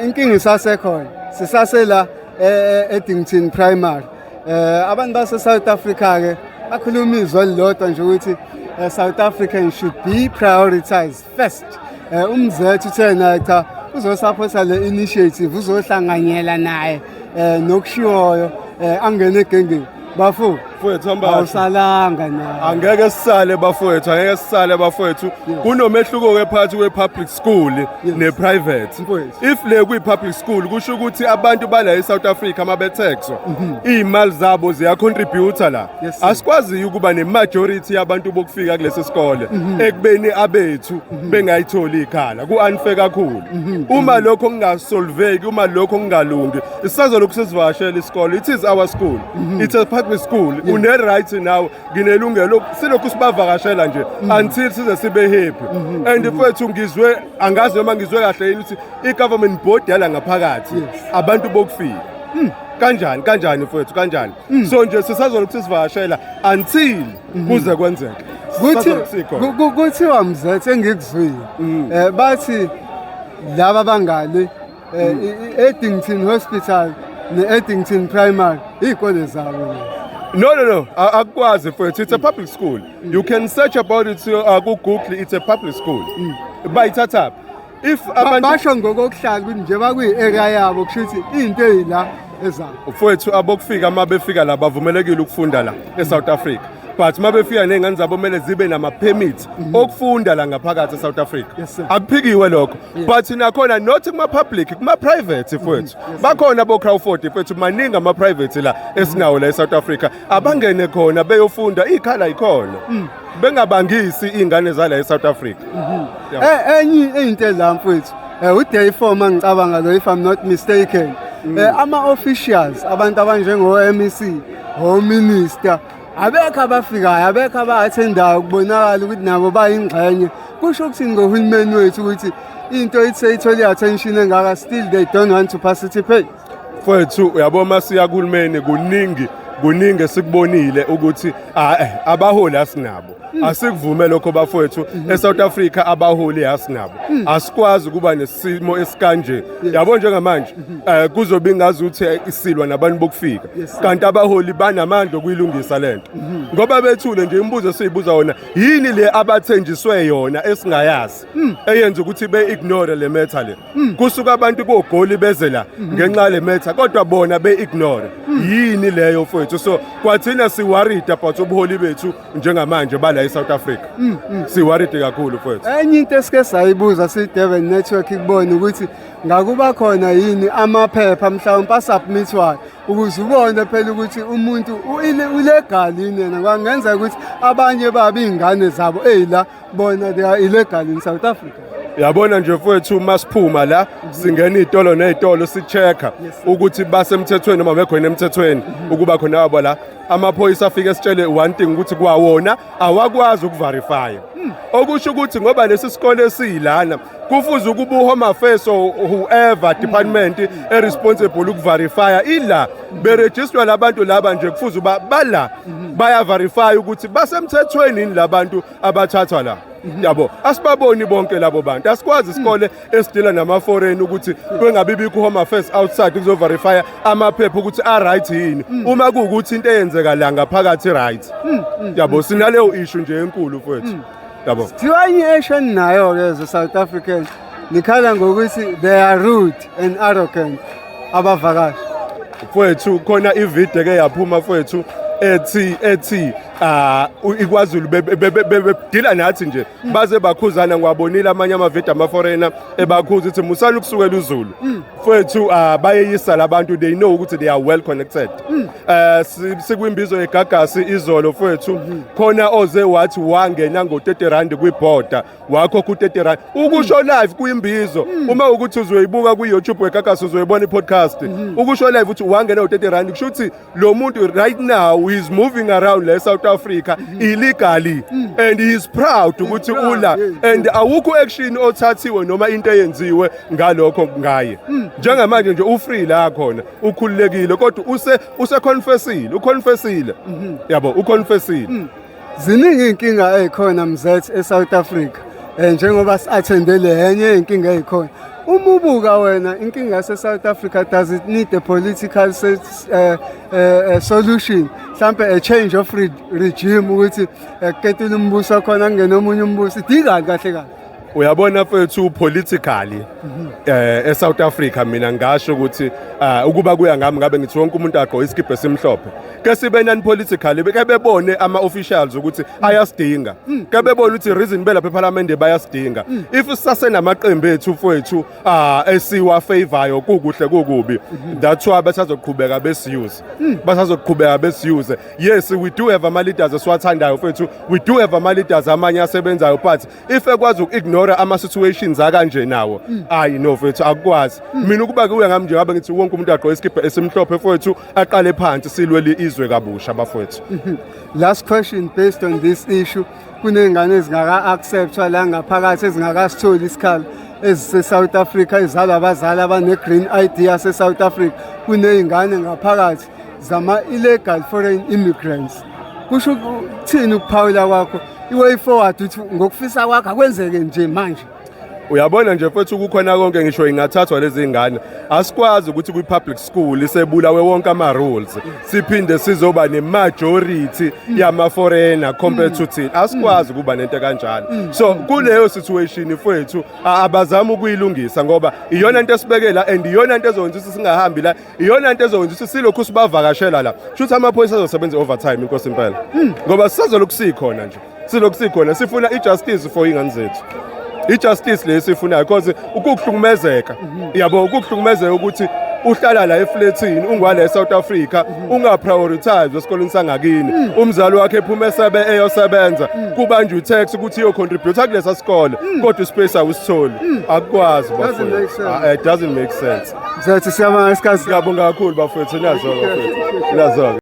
inkinga isasekhona sisasela Eddington Primary. Abantu base South Africa ke bakhuluma izwi elilodwa nje ukuthi South Africans should be prioritized first. Umzethu uthe cha uzosapotha le initiative uzohlanganyela naye nokushiwoyo angene egengeni bafo Mfowethu hamba awusalanga na angeke sisale bafowethu kunomehluko ke phakathi kwe-public school ne-private. If le kwi-public school kusho ukuthi abantu bala eSouth Africa mabethexwa iy'mali zabo ziyacontributor la. Asikwazi ukuba ne-majority yabantu bokufika kulesi sikole ekubeni abethu bengayitholi ikhala ku-unfair kakhulu. Uma lokho kungasolveki, uma lokho kungalungi, isazo lokhu sesivakashela isikole, it is our school, it's a public school. Une-right now nginelungelo silokhu sibavakashela nje until size sibe happy. And mfowethu ngizwe angazi noma ngizwe kahle yini ukuthi i-government board yala ngaphakathi abantu bokufika kanjani mfowethu kanjani. So nje sisazolokhu sisivakashela until kuze kwenzeke. Kuthiwa mzethe engikuzwile bathi laba bangale Eddington Hospital ne-Eddington Primary iy'kole zabo. No. Akwazi mfowethu, it's a public school. You can search about it ku Google, it's a public school. Bayithatha. If abantu basho ngokuhlala ukuthi nje bakuyi-area yabo kusho ukuthi into ey'la ezabo. Mfowethu abokufika mabefika la bavumelekile ukufunda la eSouth Africa. But mabefika ney'ngane zabo kumele zibe nama-permit okufunda la ngaphakathi eSouth Africa. Akuphikiwe lokho. But nakhona not kuma-public, kuma-private mfowethu. Bakhona abo-Crawford mfowethu, maningi ama-private la esinawo la eSouth Africa. Abangene khona beyofunda ikhala ikhona. Bengabangisi iy'ngane zala eSouth Africa. Enye into la mfowethu u-Dayform ngicabanga lo if I'm not mistaken. Ama-officials abantu abanjengo-MEC, o-Minister abekho abafikayo, abekho aba-athendayo kubonakala ukuthi nabo bayingxenye. Kusho ukuthini ngohulumeni wethu ukuthi into ithi ithole i-attention engaka still they don't want to participate? Mfowethu uyabona masiya kuhulumeni kuningi esikubonile ukuthi abaholi asinabo. Asikuvume lokho bafowethu eSouth Africa abaholi asinabo. Asikwazi kuba nesimo esikanje. Yabo njengamanje kuzobe ingazi ukuthi isilwa nabantu bokufika. Kanti abaholi banamandla okuyilungisa lento. Ngoba bethule nje imibuzo esiyibuza wona yini le abathenjiswe yona esingayazi eyenza ukuthi be-ignore le matter le. Kusuka abantu kogoli bezela ngenxa le matter kodwa bona be-ignore. Yini leyo mfowethu? So kwathina siworried about ubuholi bethu njengamanje bala eSouth Africa. Siworried kakhulu mfowethu. Enye into esike sayibuza si-Durban Network ikubona ukuthi ngakuba khona yini amaphepha mhlawumbe asubmithwayo ukuze ubone phela ukuthi umuntu ulegal yini yena. Kwangenza ukuthi abanye babe iy'ngane zabo ey'la bona they are illegal in South Africa. Yabona nje mfowethu masiphuma la singena iy'tolo ney'tolo si-check-a ukuthi basemthethweni noma bekhona emthethweni ukuba khona wabo la amaphoyisa afike sitshele one thing ukuthi kwawona awakwazi ukuverifya. Okusho ukuthi ngoba lesi sikole esiyilana kufuze ukuba uHome Affairs or whoever department responsible ukuverifya ila beregistrwa labantu laba nje kufuze bala bayaverify ukuthi basemthethweni yini labantu abathathwa la. Yabo asibaboni bonke labo bantu. Asikwazi isikole esidila nama-foreign ukuthi kwengabibikho uHome Affairs outside kuzoverifya amaphepha ukuthi right yini uma kuwukuthi into eyenzeka la ngaphakathi right. Yabo sinaleyo issue nje enkulu mfowethu. Yabo kuthiwa i-action nayo ke ze South Africans nikhala ngokuthi they are rude and arrogant abavakashi. Mfowethu khona ivideo ke yaphuma mfowethu ethi iKwaZulu bebedila nathi nje baze bakhuzana ngwabonile amanye amavideo ama-foreigner ebakhuza ukuthi musana ukusukela uZulu mfowethu bayeyisa labantu they know ukuthi they are well connected. Sikwimbizo yegagasi izolo mfowethu khona oze wathi wangena ngo-R30 kwiborder wakho ku-R30 ukusho live kuyimbizo. Uma ukuthi uzoyibuka ku-YouTube wegagasi uzoyibona i-podcast ukusho live ukuthi wangena ngo-R30 kusho ukuthi lo muntu right now he is moving around la South Africa illegally and he is proud ukuthi ula and awukho action othathiwe noma into eyenziwe ngalokho ngaye. Njengamanje nje ufree la khona ukhululekile kodwa uconfessile yabo uconfessile. Ziningi inkinga ezikhona mzethe eSouth Africa njengoba si-attendele enye inkinga ezikhona Uma ubuka wena inkinga yase-South Africa, does it need a political solution? Mhlampe a change of regime ukuthi kuketile umbuso khona kungena omunye umbuso. Idingani kahle kahle? Uyabona mfethu politically eSouth Africa mina ngasho ukuthi ukuba kuya ngami ngabe ngithi wonke umuntu agqoka isikibhe esimhlophe ke sibe non politically ke bebone ama officials ukuthi ayasidinga ke bebone ukuthi reason belapha eParliament bayasidinga if sisase namaqembu ethu mfethu esiwa favorayo kukuhle kukubi that's why basazoqhubeka besiyuse yes we do have ama leaders esiwathandayo mfethu we do have ama leaders amanye asebenzayo but if ekwazi ukignore ama situations akanje nawo ayi no mfethu akwazi mina ukuba kuya ngami nje ngabe ngithi wonke umuntu agqoka isikibhe esimhlophe mfethu aqale phansi silwe izwe kabusha bafowethu. Last question based on this issue, kunengane ezingaka acceptwa la ngaphakathi ezingakasitholi isikhalo ezise-South Africa ezala abazali abane green ID yase-South Africa, kuneyingane ngaphakathi zama illegal foreign immigrants. Kusho ukuthini ukuphawula kwakho iway forward uthi ngokufisa kwakho akwenzeke nje manje? Uyabona nje mfethu kukhona konke ngisho ingathathwa lezi ingane asikwazi ukuthi kwi-public school isebulawe wonke ama-rules siphinde sizoba ne-majority yama-foreigner compared to thina asikwazi ukuba nento kanjalo so kuleyo situation mfethu abazama ukuyilungisa ngoba iyona into esibekela and iyona into ezokwenza ukuthi singahambi la iyona into ezokwenza ukuthi silokhu sibavakashela la shuthi amaphoyisa azosebenza overtime inkosi impela ngoba sisazolokhu sikhona nje silokhu sikhona sifuna i-justice for ingane zethu i-justice lesifunayo because ukuhlukumezeka yabo ukuhlukumezeka ukuthi uhlala la eflatini ungwala eSouth Africa ungaprioritize esikoleni sangakini umzali wakhe ephuma eyosebenza kubanjwe tax ukuthi iyo contribute kulesa sikole kodwa ispace awusitholi akwazi bafowethu it doesn't make sense. Zathi siyabonga isikhathi. Ngiyabonga kakhulu bafowethu nazo.